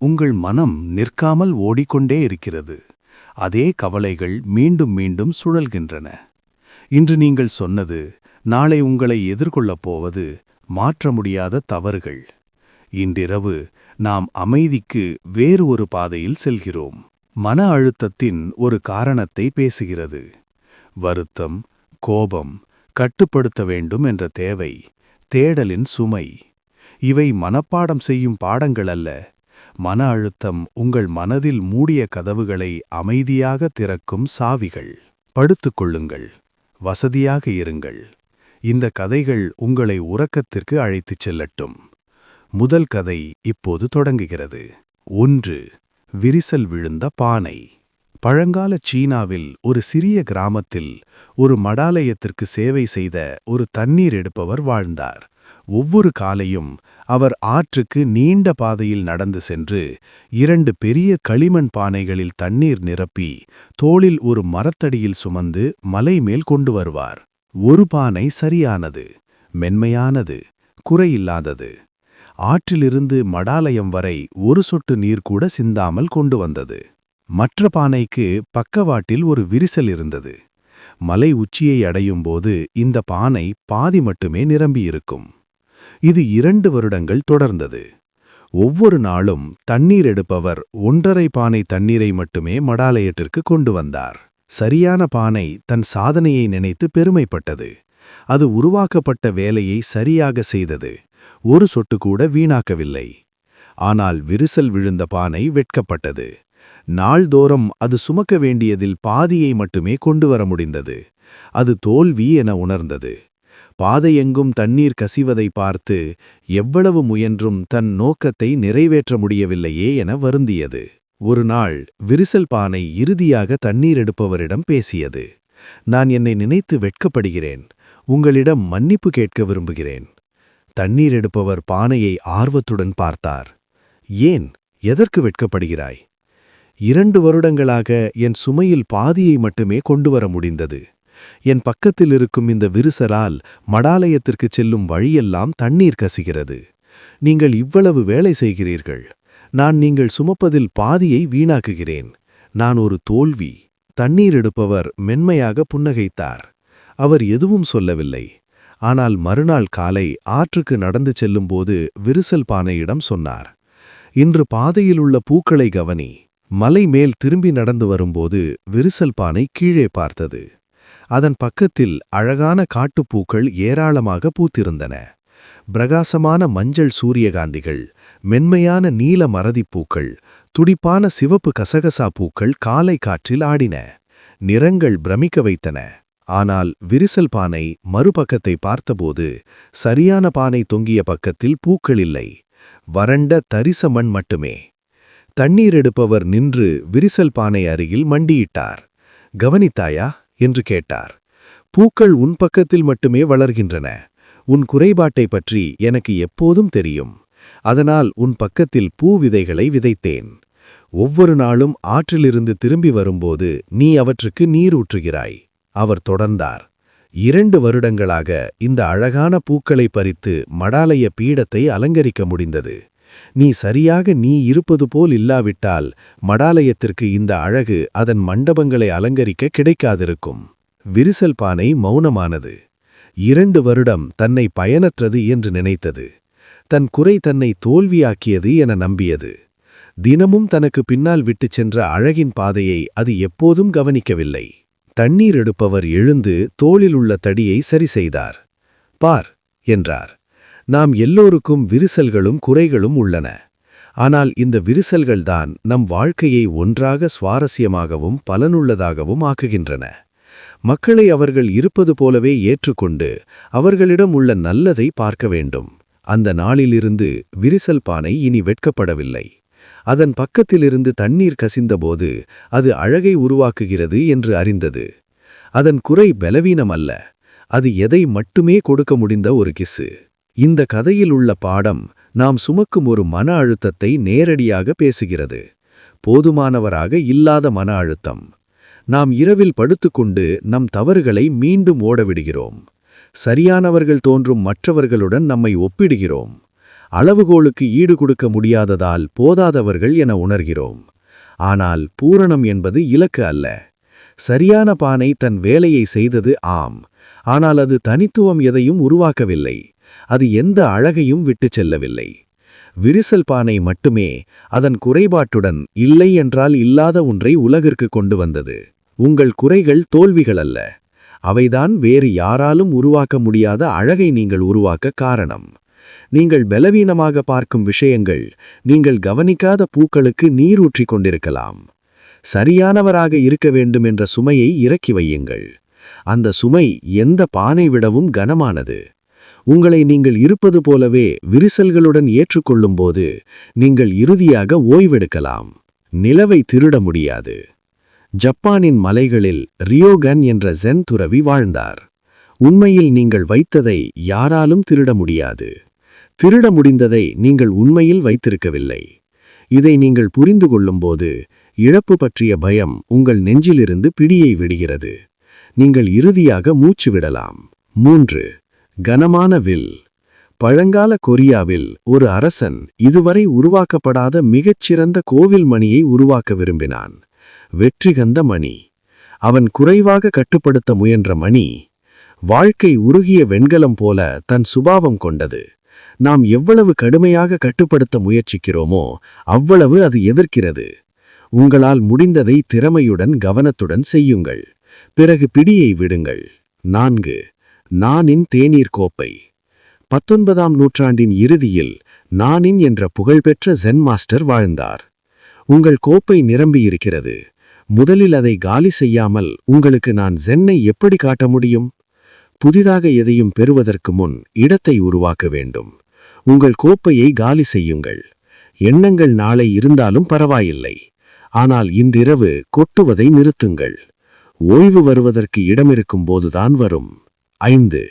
உங்கள் மனம் நிற்காமல் ஓடிக்கொண்டே இருக்கிறது. அதே கவலைகள் மீண்டும் மீண்டும் சுழல்கின்றன. இன்று நீங்கள் சொன்னது, நாளை உங்களை எதிர்கொள்ளப் போவது மாற்ற முடியாத தவறுகள். இன்றிரவு நாம் அமைதிக்கு வேறு ஒரு பாதையில் செல்கிறோம். மன அழுத்தத்தின் ஒரு காரணத்தை பேசுகிறது. வருத்தம், கோபம், கட்டுப்படுத்த வேண்டும் என்ற தேவை, தேடலின் சுமை. இவை மனப்பாடம் செய்யும் பாடங்கள் அல்ல. மன அழுத்தம் உங்கள் மனதில் மூடிய கதவுகளை அமைதியாக திறக்கும் சாவிகள். படுத்துக்கொள்ளுங்கள், வசதியாக இருங்கள். இந்த கதைகள் உங்களை உறக்கத்திற்கு அழைத்துச் செல்லட்டும். முதல் கதை இப்போது தொடங்குகிறது. 1. விரிசல் விழுந்த பானை. பழங்கால சீனாவில் ஒரு சிறிய கிராமத்தில் ஒரு மடாலயத்திற்கு சேவை செய்த ஒரு தண்ணீர் எடுப்பவர் வாழ்ந்தார். ஒவ்வொரு காலையும் அவர் ஆற்றுக்கு நீண்ட பாதையில் நடந்து சென்று 2 பெரிய களிமண் பானைகளில் தண்ணீர் நிரப்பி தோளில் ஒரு மரத்தடியில் சுமந்து மலை மேல் கொண்டு வருவார். ஒரு பானை சரியானது, மென்மையானது, குறையில்லாதது. ஆற்றிலிருந்து மடாலயம் வரை ஒரு சொட்டு நீர் கூட சிந்தாமல் கொண்டு வந்தது. மற்ற பானைக்கு பக்கவாட்டில் ஒரு விரிசல் இருந்தது. மலை உச்சியை அடையும் போது இந்த பானை பாதி மட்டுமே நிரம்பியிருக்கும். இது 2 வருடங்கள் தொடர்ந்தது. ஒவ்வொரு நாளும் தண்ணீர் எடுப்பவர் 1.5 பானை தண்ணீரை மட்டுமே மடாலயத்திற்கு கொண்டு வந்தார். சரியான பானை தன் சாதனையை நினைத்து பெருமைப்பட்டது. அது உருவாக்கப்பட்ட வேலையை சரியாக செய்தது. ஒரு சொட்டு கூட வீணாக்கவில்லை. ஆனால் விரிசல் விழுந்த பானை வெட்கப்பட்டது. நாள்தோறும் அது சுமக்க வேண்டியதில் பாதியை மட்டுமே கொண்டு வர முடிந்தது. அது தோல்வி என உணர்ந்தது. பாதையெங்கும் தண்ணீர் கசிவதை பார்த்து எவ்வளவு முயன்றும் தன் நோக்கத்தை நிறைவேற்ற முடியவில்லையே என வருந்தியது. ஒரு நாள் விரிசல் பானை இறுதியாக தண்ணீர் எடுப்பவரிடம் பேசியது. நான் என்னை நினைத்து வெட்கப்படுகிறேன். உங்களிடம் மன்னிப்பு கேட்க விரும்புகிறேன். தண்ணீர் எடுப்பவர் பானையை ஆர்வத்துடன் பார்த்தார். ஏன், எதற்கு வெட்கப்படுகிறாய்? 2 வருடங்களாக என் சுமையில் பாதியை மட்டுமே கொண்டு வர முடிந்தது. என் பக்கத்தில் இருக்கும் இந்த விரிசலால் மடாலயத்திற்கு செல்லும் வழியெல்லாம் தண்ணீர் கசிகிறது. நீங்கள் இவ்வளவு வேலை செய்கிறீர்கள். நான் நீங்கள் சுமப்பதில் பாதியை வீணாக்குகிறேன். நான் ஒரு தோல்வி. தண்ணீர் எடுப்பவர் மென்மையாக புன்னகைத்தார். அவர் எதுவும் சொல்லவில்லை. ஆனால் மறுநாள் காலை ஆற்றுக்கு நடந்து செல்லும்போது விரிசல் பானையிடம் சொன்னார், இன்று பாதையில் உள்ள பூக்களை கவனி. மலை மேல் திரும்பி நடந்து வரும்போது விரிசல் பானை கீழே பார்த்தது. அதன் பக்கத்தில் அழகான காட்டுப்பூக்கள் ஏராளமாக பூத்திருந்தன. பிரகாசமான மஞ்சள் சூரியகாந்திகள், மென்மையான நீல மறதிப்பூக்கள், துடிப்பான சிவப்பு கசகசா பூக்கள் காலை காற்றில் ஆடின. நிறங்கள் பிரமிக்க வைத்தன. ஆனால் விரிசல் பானை மறுபக்கத்தை பார்த்தபோது சரியான பானை தொங்கிய பக்கத்தில் பூக்கள் இல்லை. வறண்ட தரிச மண் மட்டுமே. தண்ணீர் எடுப்பவர் நின்று விரிசல் பானை அருகில் மண்டியிட்டார். கவனித்தாயா என்று கேட்டார். பூக்கள் உன் பக்கத்தில் மட்டுமே வளர்கின்றன. உன் குறைபாட்டை பற்றி எனக்கு எப்போதும் தெரியும். அதனால் உன் பக்கத்தில் பூ விதைகளை விதைத்தேன். ஒவ்வொரு நாளும் ஆற்றிலிருந்து திரும்பி வரும்போது நீ அவற்றுக்கு நீர் ஊற்றுகிறாய். அவர் தொடர்ந்தார். 2 வருடங்களாக இந்த அழகான பூக்களை பறித்து மடாலய பீடத்தை அலங்கரிக்க முடிந்தது. நீ சரியாக நீ இருப்பது போல் இல்லாவிட்டால் மடாலயத்திற்கு இந்த அழகு அதன் மண்டபங்களை அலங்கரிக்க கிடைக்காதிருக்கும். விரிசல் பானை மௌனமானது. 2 வருடம் தன்னை பயனற்றது என்று நினைத்தது. தன் குறை தன்னை தோல்வியாக்கியது என நம்பியது. தினமும் தனக்கு பின்னால் விட்டுச் சென்ற அழகின் பாதையை அது எப்போதும் கவனிக்கவில்லை. தண்ணீர் எடுப்பவர் எழுந்து தோளில் உள்ள தடியை சரி செய்தார். பார் என்றார். நாம் எல்லோருக்கும் விரிசல்களும் குறைகளும் உள்ளன. ஆனால் இந்த விரிசல்கள்தான் நம் வாழ்க்கையை ஒன்றாக சுவாரஸ்யமாகவும் பலனுள்ளதாகவும் ஆக்குகின்றன. மக்களை அவர்கள் இருப்பது போலவே ஏற்றுக்கொண்டு அவர்களிடம் உள்ள நல்லதை பார்க்க வேண்டும். அந்த நாளிலிருந்து விரிசல் பானை இனி வெட்கப்படவில்லை. அதன் பக்கத்திலிருந்து தண்ணீர் கசிந்தபோது அது அழகை உருவாக்குகிறது என்று அறிந்தது. அதன் குறை பலவீனம் அல்ல, அது எதை மட்டுமே கொடுக்க முடிந்த ஒரு கிசு. இந்த கதையில் உள்ள பாடம் நாம் சுமக்கும் ஒரு மன அழுத்தத்தை நேரடியாக பேசுகிறது. போதுமானவராக இல்லாத மன அழுத்தம். நாம் இரவில் படுத்துக்கொண்டு நம் தவறுகளை மீண்டும் ஓடவிடுகிறோம். சரியானவர்கள் தோன்றும் மற்றவர்களுடன் நம்மை ஒப்பிடுகிறோம். அளவுகோலுக்கு ஈடு கொடுக்க முடியாததால் போதாதவர்கள் என உணர்கிறோம். ஆனால் பூரணம் என்பது இலக்கு அல்ல. சரியான பானை தன் வேலையை செய்தது, ஆம். ஆனால் அது தனித்துவம் எதையும் உருவாக்கவில்லை. அது எந்த அழகையும் விட்டுச் செல்லவில்லை. விரிசல் பானை மட்டுமே அதன் குறைபாட்டுடன் இல்லை என்றால் இல்லாத ஒன்றை உலகிற்கு கொண்டு வந்தது. உங்கள் குறைகள் தோல்விகள் அல்ல. அவைதான் வேறு யாராலும் உருவாக்க முடியாத அழகை நீங்கள் உருவாக்க காரணம். நீங்கள் பலவீனமாக பார்க்கும் விஷயங்கள் நீங்கள் கவனிக்காத பூக்களுக்கு நீரூற்றிக் கொண்டிருக்கலாம். சரியானவராக இருக்க வேண்டும் என்ற சுமையை இறக்கி வையுங்கள். அந்த சுமை எந்த பானை விடவும் கனமானது. உங்களை நீங்கள் இருப்பது போலவே விரிசல்களுடன் ஏற்றுக்கொள்ளும்போது நீங்கள் இறுதியாக ஓய்வெடுக்கலாம். நிலவை திருட முடியாது. ஜப்பானின் மலைகளில் ரியோகன் என்ற ஜென் துறவி வாழ்ந்தார். உண்மையில் நீங்கள் வைத்ததை யாராலும் திருட முடியாது. திருட முடிந்ததை நீங்கள் உண்மையில் வைத்திருக்கவில்லை. இதை நீங்கள் புரிந்து கொள்ளும்போது இழப்பு பற்றிய பயம் உங்கள் நெஞ்சிலிருந்து பிடியை விடுகிறது. நீங்கள் இறுதியாக மூச்சு விடலாம். 3. கனமான வில். பழங்கால கொரியாவில் ஒரு அரசன் இதுவரை உருவாக்கப்படாத மிகச்சிறந்த கோவில் மணியை உருவாக்க விரும்பினான். வெற்றிகந்த மணி. அவன் குறைவாக கட்டுப்படுத்த முயன்ற மணி. வாழ்க்கை உருகிய வெண்கலம் போல தன் சுபாவம் கொண்டது. நாம் எவ்வளவு கடுமையாக கட்டுப்படுத்த முயற்சிக்கிறோமோ அவ்வளவு அது எதிர்க்கிறது. உங்களால் முடிந்ததை திறமையுடன் கவனத்துடன் செய்யுங்கள். பிறகு பிடியை விடுங்கள். 4. நானின் தேநீர் கோப்பை. 19ஆம் நூற்றாண்டின் இறுதியில் நானின் என்ற புகழ்பெற்ற ஜென் மாஸ்டர் வாழ்ந்தார். உங்கள் கோப்பை நிரம்பியிருக்கிறது. முதலில் அதை காலி செய்யாமல் உங்களுக்கு நான் ஜென்னை எப்படி காட்ட முடியும்? புதிதாக எதையும் பெறுவதற்கு முன் இடத்தை உருவாக்க வேண்டும். உங்கள் கோப்பையை காலி செய்யுங்கள். எண்ணங்கள் நாளை இருந்தாலும் பரவாயில்லை. ஆனால் இன்றிரவு கொட்டுவதை நிறுத்துங்கள். ஓய்வு வருவதற்கு இடமிருக்கும் போதுதான் வரும். 5.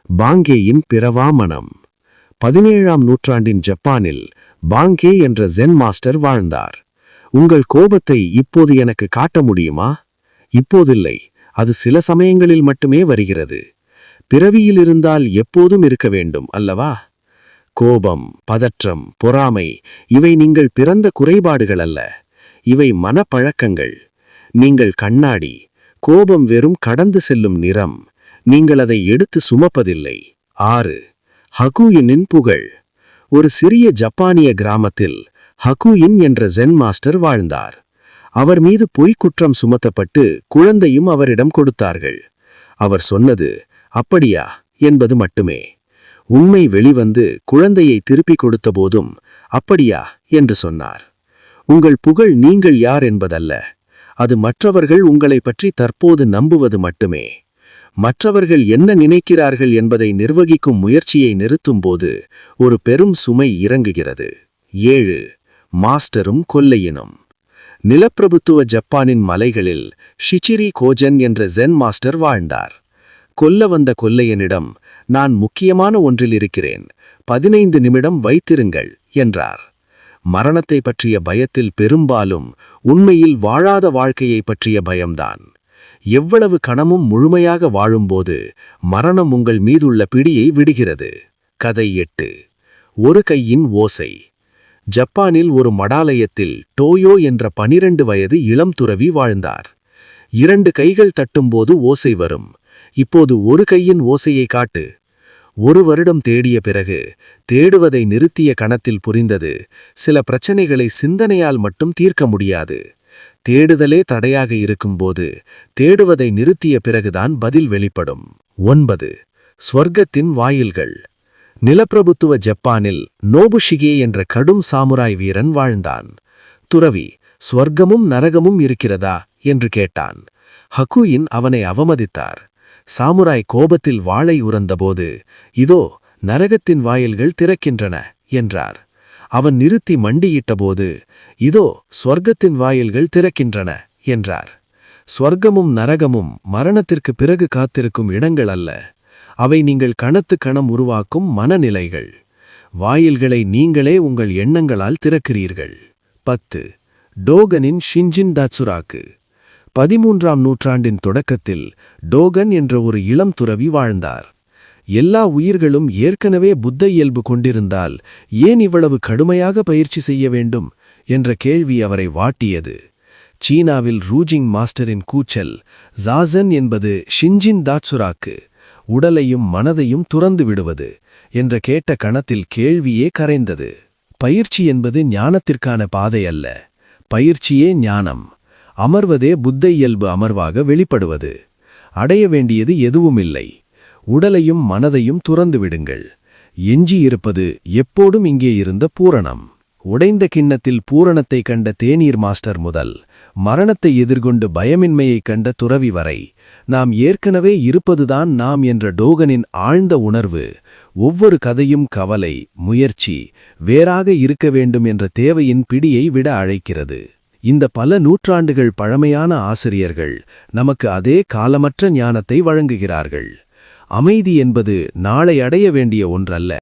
பாங்கேயின் பிறவா மனம். 17ஆம் நூற்றாண்டின் ஜப்பானில் பாங்கே என்ற ஜென் மாஸ்டர் வாழ்ந்தார். உங்கள் கோபத்தை இப்போது எனக்கு காட்ட முடியுமா? இப்போதில்லை. அது சில சமயங்களில் மட்டுமே வருகிறது. பிறவியில் இருந்தால் எப்போதும் இருக்க வேண்டும் அல்லவா? கோபம், பதற்றம், பொறாமை இவை நீங்கள் பிறந்த குறைபாடுகள் அல்ல. இவை மனப்பழக்கங்கள். நீங்கள் கண்ணாடி. கோபம் வெறும் கடந்து செல்லும் நிறம். நீங்கள் அதை எடுத்து சுமப்பதில்லை. 6. ஹகுயினின் புகழ். ஒரு சிறிய ஜப்பானிய கிராமத்தில் ஹகுயின் என்ற ஜென் மாஸ்டர் வாழ்ந்தார். அவர் மீது பொய்க்குற்றம் சுமத்தப்பட்டு குழந்தையும் அவரிடம் கொடுத்தார்கள். அவர் சொன்னது அப்படியா என்பது மட்டுமே. உண்மை வெளிவந்து குழந்தையை திருப்பிக் கொடுத்த போதும் அப்படியா என்று சொன்னார். உங்கள் புகழ் நீங்கள் யார் என்பதல்ல. அது மற்றவர்கள் உங்களை பற்றி தற்போது நம்புவது மட்டுமே. மற்றவர்கள் என்ன நினைக்கிறார்கள் என்பதை நிர்வகிக்கும் முயற்சியை நிறுத்தும்போது ஒரு பெரும் சுமை இறங்குகிறது. 7. மாஸ்டரும் கொல்லையினும். நிலப்பிரபுத்துவ ஜப்பானின் மலைகளில் ஷிச்சிரி கோஜன் என்ற ஜென் மாஸ்டர் வாழ்ந்தார். கொல்ல வந்த கொல்லையனிடம், நான் முக்கியமான ஒன்றில் இருக்கிறேன், 15 நிமிடம் வைத்திருங்கள் என்றார். மரணத்தை பற்றிய பயத்தில் பெரும்பாலும் உண்மையில் வாழாத வாழ்க்கையை பற்றிய பயம்தான். எவ்வளவு கணமும் முழுமையாக வாழும்போது மரணம் உங்கள் மீதுள்ள பிடியை விடுகிறது. கதை 8. ஒரு கையின் ஓசை. ஜப்பானில் ஒரு மடாலயத்தில் டோயோ என்ற 12 வயது இளம் துறவி வாழ்ந்தார். 2 கைகள் தட்டும்போது ஓசை வரும். இப்போது ஒரு கையின் ஓசையை காட்டு. 1 வருடம் தேடிய பிறகு தேடுவதை நிறுத்திய கணத்தில் புரிந்தது, சில பிரச்சனைகளை சிந்தனையால் மட்டும் தீர்க்க முடியாது. தேடுதலே தடையாக இருக்கும்போது தேடுவதை நிறுத்திய பிறகுதான் பதில் வெளிப்படும். 9. ஸ்வர்க்கத்தின் வாயில்கள். நிலப்பிரபுத்துவ ஜப்பானில் நோபுஷிகே என்ற கடும் சாமுராய் வீரன் வாழ்ந்தான். துறவி, ஸ்வர்க்கமும் நரகமும் இருக்கிறதா என்று கேட்டான். ஹகுயின் அவனை அவமதித்தார். சாமுராய் கோபத்தில் வாளை உரந்தபோது, இதோ நரகத்தின் வாயில்கள் திறக்கின்றன என்றார். அவன் நிறுத்தி மண்டியிட்டபோது, இதோ ஸ்வர்க்கத்தின் வாயில்கள் திறக்கின்றன என்றார். ஸ்வர்க்கமும் நரகமும் மரணத்திற்கு பிறகு காத்திருக்கும் இடங்கள் அல்ல. அவை நீங்கள் கணத்து கணம் உருவாக்கும் மனநிலைகள். வாயில்களை நீங்களே உங்கள் எண்ணங்களால் திறக்கிறீர்கள். 10. டோகனின் ஷின்ஜின் தாட்சுராக்கு. 13ஆம் நூற்றாண்டின் தொடக்கத்தில் டோகன் என்ற ஒரு இளம் துறவி வாழ்ந்தார். எல்லா உயிர்களும் ஏற்கனவே புத்த இயல்பு கொண்டிருந்தால் ஏன் இவ்வளவு கடுமையாக பயிற்சி செய்ய வேண்டும் என்ற கேள்வி அவரை வாட்டியது. சீனாவில் ரூஜிங் மாஸ்டரின் கூச்சல் ஜாசன் என்பது ஷின்ஜின் தாட்சுராக்கு, உடலையும் மனதையும் துறந்து விடுவது என்ற கேட்ட கணத்தில் கேள்வியே கரைந்தது. பயிற்சி என்பது ஞானத்திற்கான பாதை அல்ல, பயிற்சியே ஞானம். அமர்வதே புத்த இயல்பு அமர்வாக வெளிப்படுவது. அடைய வேண்டியது எதுவுமில்லை. உடலையும் மனதையும் துறந்து விடுங்கள். எஞ்சியிருப்பது எப்போதும் இங்கே இருந்த பூரணம். உடைந்த கிண்ணத்தில் பூரணத்தை கண்ட தேநீர் மாஸ்டர் முதல் மரணத்தை எதிர்கொண்டு பயமின்மையைக் கண்ட துறவி வரை நாம் ஏற்கனவே இருப்பதுதான் நாம் என்ற டோகனின் ஆழ்ந்த உணர்வு ஒவ்வொரு கதையும் கவலை, முயற்சி, வேறாக இருக்க வேண்டும் என்ற தேவையின் பிடியை விட அழைக்கிறது. இந்த பல நூற்றாண்டுகள் பழமையான ஆசிரியர்கள் நமக்கு அதே காலமற்ற ஞானத்தை வழங்குகிறார்கள். அமைதி என்பது நாளை அடைய வேண்டிய ஒன்றல்ல,